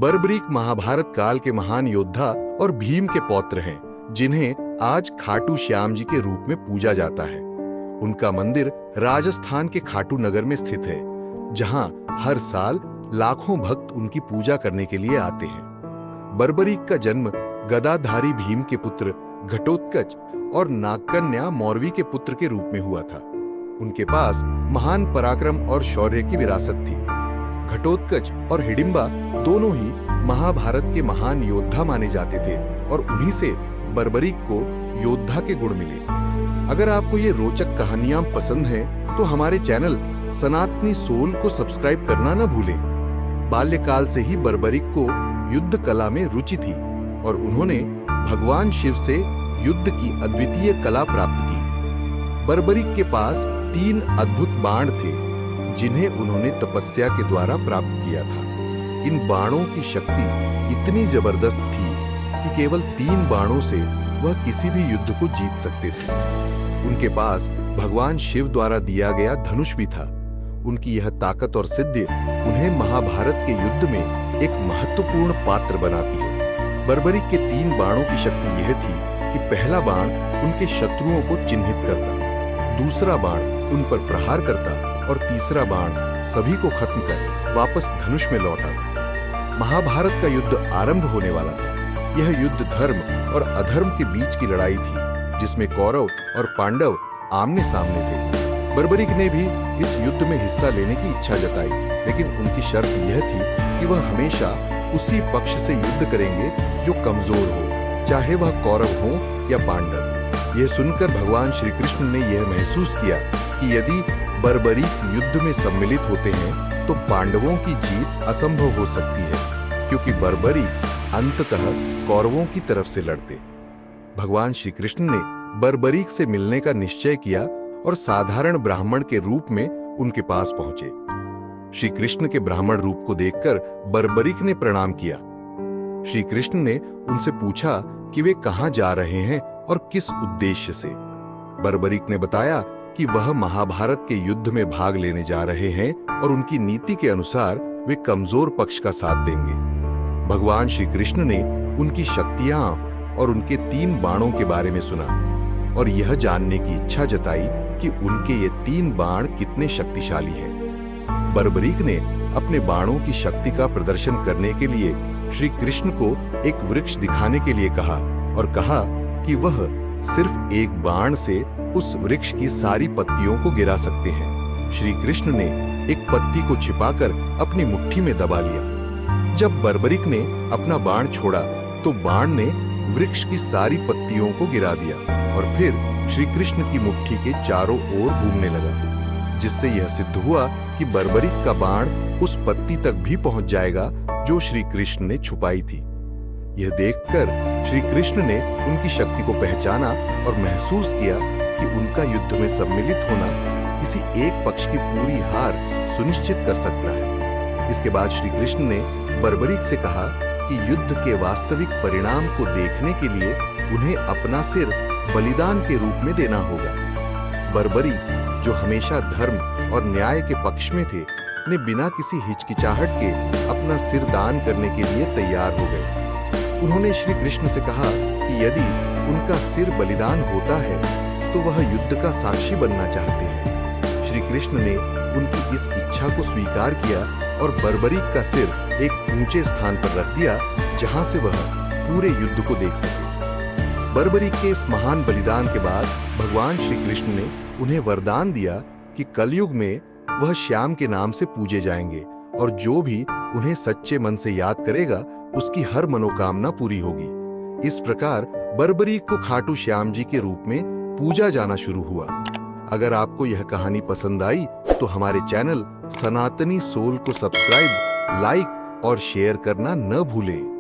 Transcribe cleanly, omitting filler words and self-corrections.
बर्बरीक महाभारत काल के महान योद्धा और भीम के पौत्र हैं, जिन्हें आज खाटू श्याम जी के रूप में पूजा जाता है। उनका मंदिर राजस्थान के खाटू नगर में स्थित है, जहां हर साल लाखों भक्त उनकी पूजा करने के लिए आते हैं। बर्बरीक का जन्म गदाधारी भीम के पुत्र घटोत्कच और नागकन्या मौरवी के पुत्र के रूप में हुआ था। उनके पास महान पराक्रम और शौर्य की विरासत थी। घटोत्कच और हिडिंबा दोनों ही महाभारत के महान योद्धा माने जाते थे और उन्हीं से बर्बरीक को योद्धा के गुण मिले। अगर आपको ये रोचक कहानियां पसंद हैं, तो हमारे चैनल सनातनी सोल को सब्सक्राइब करना न भूलें। बाल्यकाल से ही बर्बरीक को युद्ध कला में रुचि थी और उन्होंने भगवान शिव से युद्ध की अद्वितीय कला प्राप्त की। बर्बरीक के पास 3 अद्भुत बाण थे, जिन्हें उन्होंने तपस्या के द्वारा प्राप्त किया था। इन बाणों की शक्ति इतनी जबरदस्त थी कि केवल 3 बाणों से वह किसी भी युद्ध को जीत सकते थे। उनके पास भगवान शिव द्वारा दिया गया धनुष भी था। उनकी यह ताकत और सिद्धि उन्हें महाभारत के युद्ध में एक महत्वपूर्ण पात्र बनाती है। बर्बरीक के 3 बाणों की शक्ति यह थी कि पहला बाण उनके शत्रुओं को चिन्हित करता, दूसरा बाण उन पर प्रहार करता और तीसरा बाण सभी को खत्म कर वापस धनुष में लौट आता। महाभारत का युद्ध आरंभ होने वाला था। यह युद्ध धर्म और अधर्म के बीच की लड़ाई थी, जिसमें कौरव और पांडव आमने सामने थे। बर्बरीक ने भी इस युद्ध में हिस्सा लेने की इच्छा जताई, लेकिन उनकी शर्त यह थी कि वह हमेशा उसी पक्ष से युद्ध करेंगे जो कमजोर हो, चाहे वह कौरव हो या पांडव। यह सुनकर भगवान श्री कृष्ण ने यह महसूस किया कि यदि बर्बरीक युद्ध में सम्मिलित होते हैं तो पांडवों की जीत असंभव हो सकती है, क्योंकि बर्बरीक अंततः कौरवों की तरफ से लड़ते। भगवान श्री कृष्ण ने बर्बरीक से मिलने का निश्चय किया और साधारण ब्राह्मण के रूप में उनके पास पहुंचे। श्री कृष्ण के ब्राह्मण रूप को देखकर बर्बरीक ने प्रणाम किया। श्री कृष्ण ने उनसे पूछा कि वे कहां जा रहे हैं और किस उद्देश्य से। बर्बरीक ने बताया कि वह महाभारत के युद्ध में भाग लेने जा रहे हैं और उनकी नीति के अनुसार वे कमजोर पक्ष का साथ देंगे। भगवान श्री कृष्ण ने उनकी शक्तियां और उनके 3 बाणों के बारे में सुना और यह जानने की इच्छा जताई कि उनके ये 3 बाण कितने शक्तिशाली हैं। बर्बरीक ने अपने बाणों की शक्ति का प्रदर्शन करने के लिए श्री कृष्ण को एक वृक्ष दिखाने के लिए कहा और कहा कि वह सिर्फ एक बाण से उस वृक्ष की सारी पत्तियों को गिरा सकते हैं। श्री कृष्ण ने एक पत्ती को छिपाकर अपनी मुट्ठी में दबा लिया। जब बर्बरीक ने अपना बाण छोड़ा तो बाण ने वृक्ष की सारी पत्तियों को गिरा दिया और फिर श्री कृष्ण की मुट्ठी के चारों ओर घूमने लगा, जिससे यह सिद्ध हुआ कि बर्बरीक का बाण उस पत्ती तक भी पहुंच जाएगा जो श्री कृष्ण ने छुपाई थी। यह देखकर श्री कृष्ण ने उनकी शक्ति को पहचाना और महसूस किया कि उनका युद्ध में सम्मिलित होना किसी एक पक्ष की पूरी हार सुनिश्चित कर सकता है। इसके बाद श्री कृष्ण ने बर्बरीक से कहा कि युद्ध के वास्तविक परिणाम को देखने के लिए उन्हें अपना सिर बलिदान के रूप में देना होगा। बर्बरीक, जो हमेशा धर्म और न्याय के पक्ष में थे, ने बिना किसी हिचकिचाहट के अपना सिर दान करने के लिए तैयार हो गए। उन्होंने श्री कृष्ण से कहा कि यदि उनका सिर बलिदान होता है तो वह युद्ध का साक्षी बनना चाहते हैं। श्री कृष्ण ने उनकी इस इच्छा को स्वीकार किया और बर्बरीक का सिर एक ऊंचे स्थान पर रख दिया, जहां से वह पूरे युद्ध को देख सके। बर्बरीक के इस महान बलिदान के बाद भगवान श्री कृष्ण ने उन्हें वरदान दिया कि कलयुग में वह श्याम के नाम से पूजे जाएंगे और जो भी उन्हें सच्चे मन से याद करेगा उसकी हर मनोकामना पूरी होगी। इस प्रकार बर्बरीक को खाटू श्याम जी के रूप में पूजा जाना शुरू हुआ। अगर आपको यह कहानी पसंद आई तो हमारे चैनल सनातनी सोल को सब्सक्राइब, लाइक और शेयर करना न भूलें।